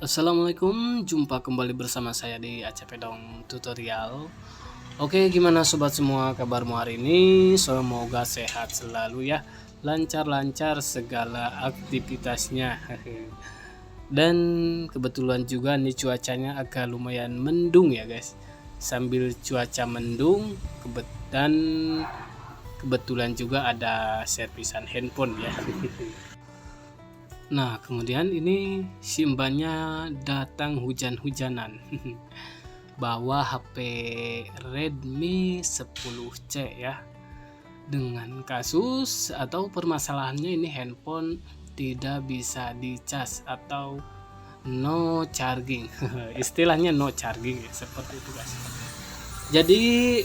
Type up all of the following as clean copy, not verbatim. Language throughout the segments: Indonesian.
Assalamualaikum, jumpa kembali bersama saya di ACP Dong Tutorial. Oke, gimana sobat semua kabarmu hari ini? Semoga sehat selalu ya, lancar-lancar segala aktivitasnya. Dan kebetulan juga nih cuacanya agak lumayan mendung ya guys. Sambil cuaca mendung, dan kebetulan juga ada servisan handphone ya. Nah, kemudian ini si mbaknya datang hujan-hujanan bawa HP Redmi 10C ya. Dengan kasus atau permasalahannya ini handphone tidak bisa dicas atau no charging. Istilahnya no charging ya, seperti itu guys. Jadi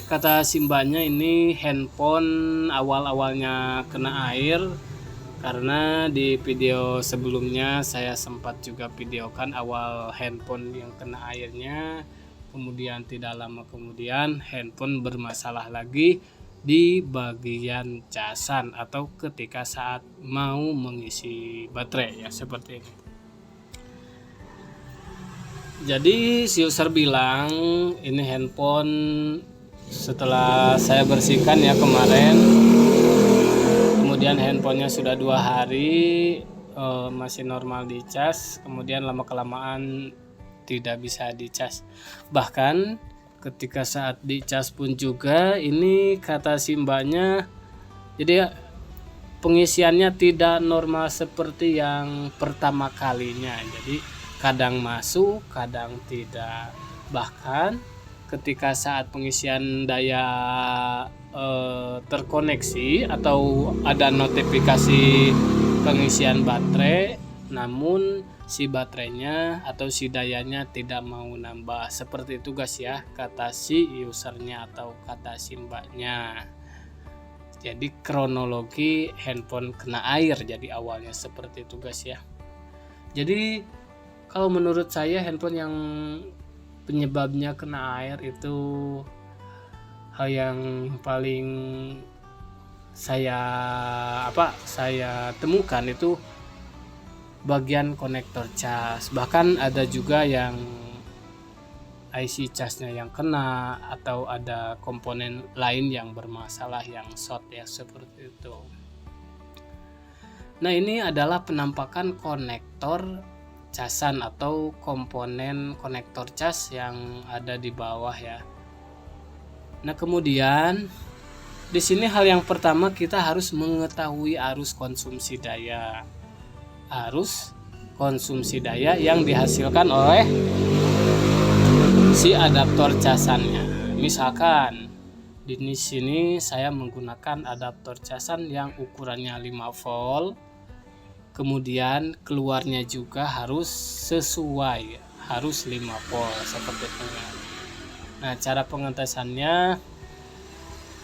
kata si mbaknya ini handphone awal-awalnya kena air, karena di video sebelumnya saya sempat juga videokan awal handphone yang kena airnya, kemudian tidak lama kemudian handphone bermasalah lagi di bagian casan atau ketika saat mau mengisi baterai ya, seperti ini. Jadi si user bilang ini handphone setelah saya bersihkan ya kemarin, kemudian handphonenya sudah 2 hari masih normal dicas, kemudian lama kelamaan tidak bisa dicas. Bahkan ketika saat dicas pun juga ini kata si mbaknya, jadi pengisiannya tidak normal seperti yang pertama kalinya. Jadi kadang masuk, kadang tidak. Bahkan ketika saat pengisian daya terkoneksi atau ada notifikasi pengisian baterai, namun si baterainya atau si dayanya tidak mau nambah. Seperti itu guys ya, kata si usernya atau kata si mbaknya. Jadi kronologi handphone kena air jadi awalnya seperti itu guys ya. Jadi kalau menurut saya handphone yang penyebabnya kena air itu hal yang paling saya temukan itu bagian konektor cas. Bahkan ada juga yang IC casnya yang kena atau ada komponen lain yang bermasalah yang short ya, seperti itu. Nah, ini adalah penampakan konektor casan atau komponen konektor cas yang ada di bawah ya. Nah, kemudian di sini hal yang pertama kita harus mengetahui arus konsumsi daya. Arus konsumsi daya yang dihasilkan oleh si adaptor casannya. Misalkan di sini saya menggunakan adaptor casan yang ukurannya 5 volt. Kemudian keluarnya juga harus sesuai, harus 5 volt seperti itu. Nah, cara pengetesannya,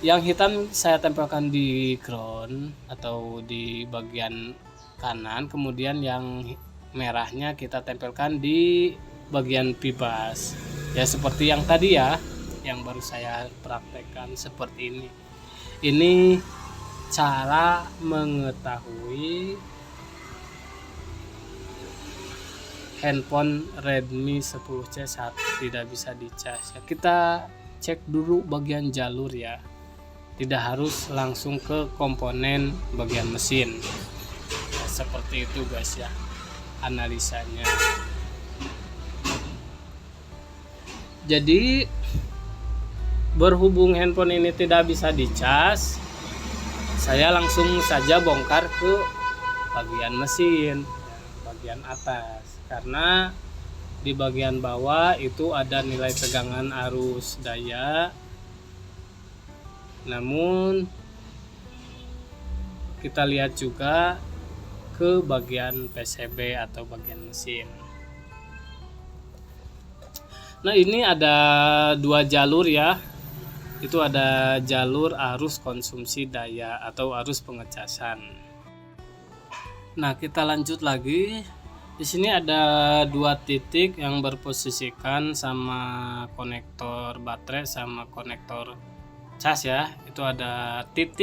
yang hitam saya tempelkan di ground atau di bagian kanan, kemudian yang merahnya kita tempelkan di bagian pibas ya, seperti yang tadi ya, yang baru saya praktekkan seperti ini. Ini cara mengetahui handphone Redmi 10C saat tidak bisa dicas ya. Kita cek dulu bagian jalur ya, tidak harus langsung ke komponen bagian mesin ya, seperti itu guys ya analisanya. Jadi berhubung handphone ini tidak bisa dicas, saya langsung saja bongkar ke bagian mesin, bagian atas, karena di bagian bawah itu ada nilai tegangan arus daya. Namun kita lihat juga ke bagian PCB atau bagian mesin. Nah, ini ada 2 jalur ya. Itu ada jalur arus konsumsi daya atau arus pengecasan. Nah, kita lanjut lagi. Di sini ada 2 titik yang berposisikan sama konektor baterai sama konektor cas ya. Itu ada 2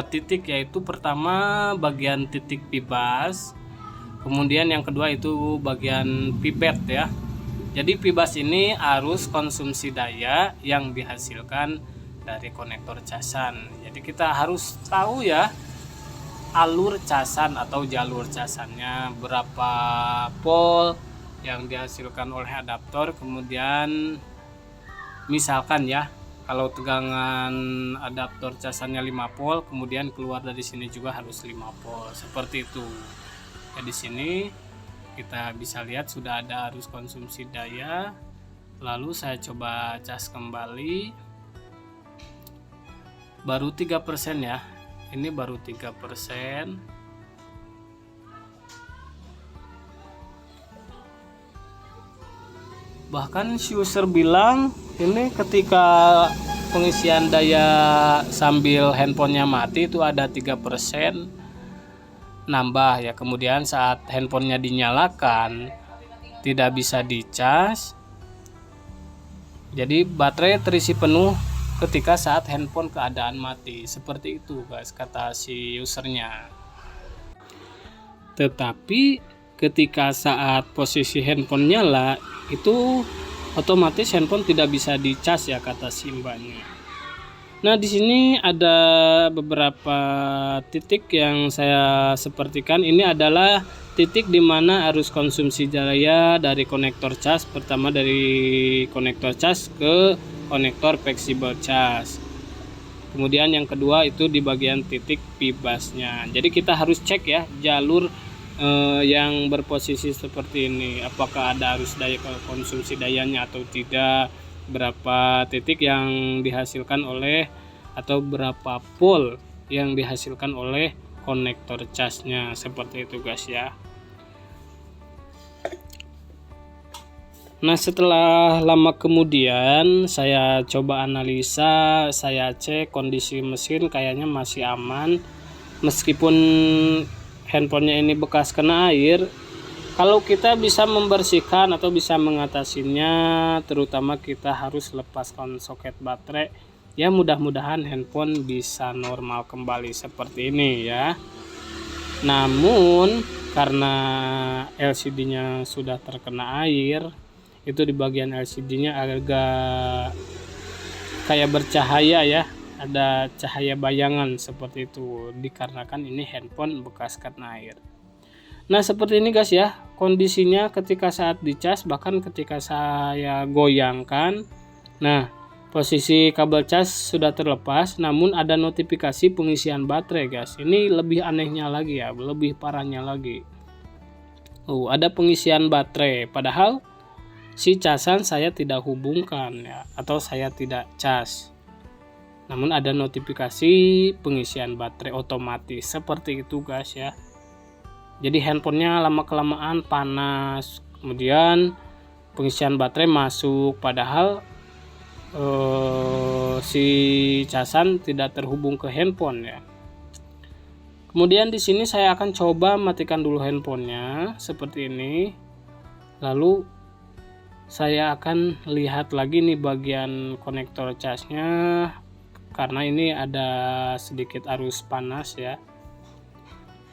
titik, yaitu pertama bagian titik pibas, Kemudian yang kedua itu bagian pipet ya. Jadi pibas ini arus konsumsi daya yang dihasilkan dari konektor casan. Jadi kita harus tahu ya alur casan atau jalur casannya, berapa volt yang dihasilkan oleh adaptor. Kemudian misalkan ya, kalau tegangan adaptor casannya 5 volt, kemudian keluar dari sini juga harus 5 volt, seperti itu. Ya, di sini kita bisa lihat sudah ada arus konsumsi daya. Lalu saya coba cas kembali, baru 3% ya, ini baru 3%. Bahkan si user bilang ini ketika pengisian daya sambil handphonenya mati itu ada 3% nambah ya. Kemudian saat handphonenya dinyalakan tidak bisa dicas, jadi baterai terisi penuh ketika saat handphone keadaan mati. Seperti itu guys, kata si usernya. Tetapi ketika saat posisi handphone nyala itu otomatis handphone tidak bisa dicas ya, kata si mbaknya. Nah, di sini ada beberapa titik yang saya sepertikan. Ini adalah titik di mana arus konsumsi daya dari konektor cas, pertama dari konektor cas ke konektor fleksibel cas. Kemudian yang kedua itu di bagian titik pibasnya. Jadi kita harus cek ya jalur yang berposisi seperti ini, apakah ada arus daya konsumsi dayanya atau tidak, berapa titik yang dihasilkan oleh atau berapa volt yang dihasilkan oleh konektor casnya, seperti itu guys ya. Nah, setelah lama kemudian saya coba analisa, saya cek kondisi mesin, kayaknya masih aman. Meskipun handphonenya ini bekas kena air, kalau kita bisa membersihkan atau bisa mengatasinya, terutama kita harus lepaskan soket baterai. Ya, mudah-mudahan handphone bisa normal kembali seperti ini ya. Namun karena LCD-nya sudah terkena air, itu di bagian LCD-nya agak kayak bercahaya ya, ada cahaya bayangan seperti itu, dikarenakan ini handphone bekas kena air. Nah, seperti ini guys ya kondisinya ketika saat dicas, bahkan ketika saya goyangkan. Nah, posisi kabel cas sudah terlepas, namun ada notifikasi pengisian baterai guys. Ini lebih anehnya lagi ya, lebih parahnya lagi. Ada pengisian baterai, padahal si casan saya tidak hubungkan ya, atau saya tidak cas. Namun ada notifikasi pengisian baterai otomatis, seperti itu guys ya. Jadi handphonenya lama-kelamaan panas, kemudian pengisian baterai masuk, padahal si casan tidak terhubung ke handphone ya. Kemudian di sini saya akan coba matikan dulu handphonenya seperti ini. Lalu saya akan lihat lagi nih bagian konektor casnya, karena ini ada sedikit arus panas ya.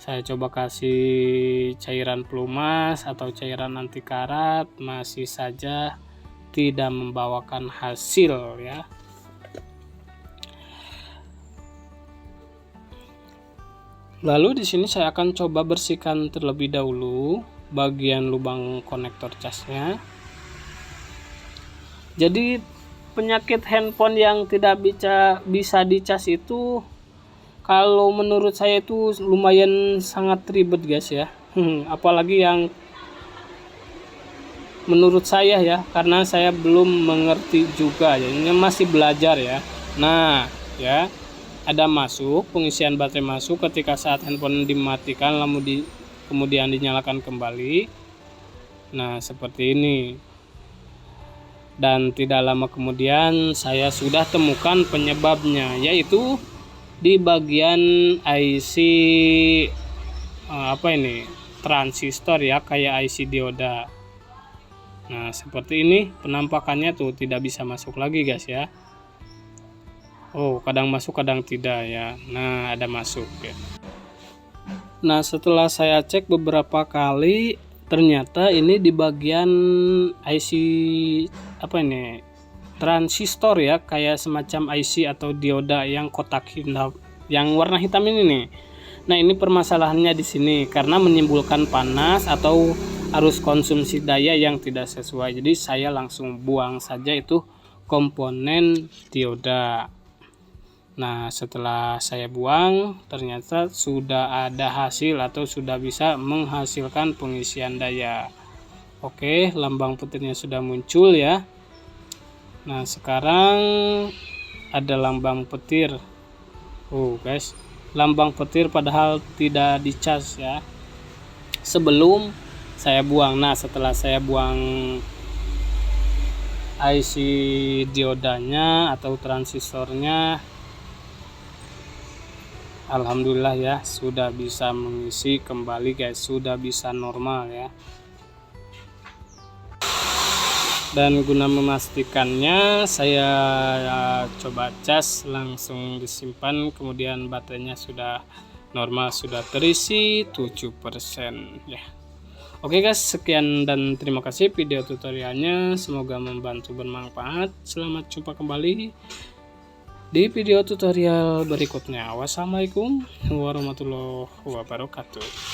Saya coba kasih cairan pelumas atau cairan anti karat, masih saja tidak membawakan hasil ya. Lalu di sini saya akan coba bersihkan terlebih dahulu bagian lubang konektor casnya. Jadi penyakit handphone yang tidak bisa dicas itu, kalau menurut saya itu lumayan sangat ribet guys ya. Apalagi yang menurut saya ya, karena saya belum mengerti juga ya, ini masih belajar ya. Nah ya, ada masuk pengisian baterai masuk ketika saat handphone dimatikan lalu kemudian dinyalakan kembali. Nah, seperti ini. Dan tidak lama kemudian saya sudah temukan penyebabnya, yaitu di bagian IC transistor ya, kayak IC dioda. Nah, seperti ini penampakannya tuh, tidak bisa masuk lagi guys ya. Kadang masuk kadang tidak ya. Nah, ada masuk ya. Nah, setelah saya cek beberapa kali, ternyata ini di bagian IC apa ini? Transistor ya, kayak semacam IC atau dioda yang kotak hitam, yang warna hitam ini nih. Nah, ini permasalahannya di sini karena menimbulkan panas atau arus konsumsi daya yang tidak sesuai. Jadi saya langsung buang saja itu komponen dioda. Nah, setelah saya buang, ternyata sudah ada hasil atau sudah bisa menghasilkan pengisian daya. Oke, lambang petirnya sudah muncul ya. Nah, sekarang ada lambang petir. Guys, lambang petir padahal tidak dicas ya. Sebelum saya buang. Nah, setelah saya buang IC diodanya atau transistornya, alhamdulillah ya, sudah bisa mengisi kembali guys, sudah bisa normal ya. Dan guna memastikannya, saya coba cas, langsung disimpan, kemudian baterainya sudah normal, sudah terisi 7% ya. Oke guys, sekian dan terima kasih video tutorialnya, semoga membantu, bermanfaat. Selamat jumpa kembali di video tutorial berikutnya. Wassalamualaikum warahmatullahi wabarakatuh.